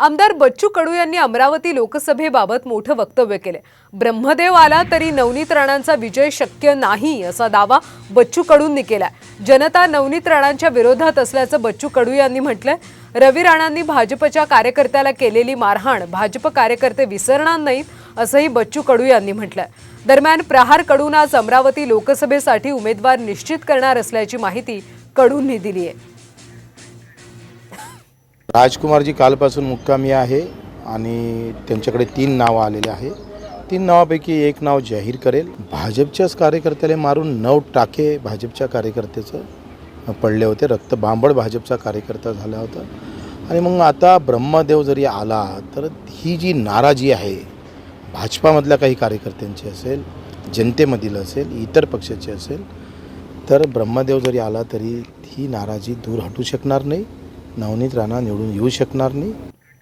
आमदार बच्चू कडू यांनी अमरावती लोकसभेबाबत मोठं वक्तव्य केले। ब्रह्मदेव आला तरी नवनीत राणांचा विजय शक्य नाही असा दावा बच्चू कडूंनी केला। जनता नवनीत राणांच्या विरोधात असल्याचं बच्चू कडू यांनी म्हटलंय। रवी राणांनी भाजपच्या कार्यकर्त्याला केलेली मारहाण भाजप कार्यकर्ते विसरणार नाहीत असंही बच्चू कडू यांनी म्हटलंय। दरम्यान प्रहार कडून आज अमरावती लोकसभेसाठी उमेदवार निश्चित करणार असल्याची माहिती कडूंनी दिली आहे। राजकुमारजी कालपासून मुक्कामी आहे आणि त्यांच्याकडे 3 नावं आलेले आहे। 3 नावापैकी एक नाव जाहीर करेल। भाजपच्याच कार्यकर्त्याला मारून 9 टाके भाजपच्या कार्यकर्त्याचं पडले होते। रक्तबांबळ भाजपचा कार्यकर्ता झाला होता आणि मग आता ब्रह्मदेव जरी आला तर ही जी नाराजी आहे भाजपामधल्या काही कार्यकर्त्यांची असेल, जनतेमधील असेल, इतर पक्षाची असेल, तर ब्रह्मदेव जरी आला तरी ही नाराजी दूर हटू शकणार नाही। नवनीत राणा निवडून येऊ शकणार नाही।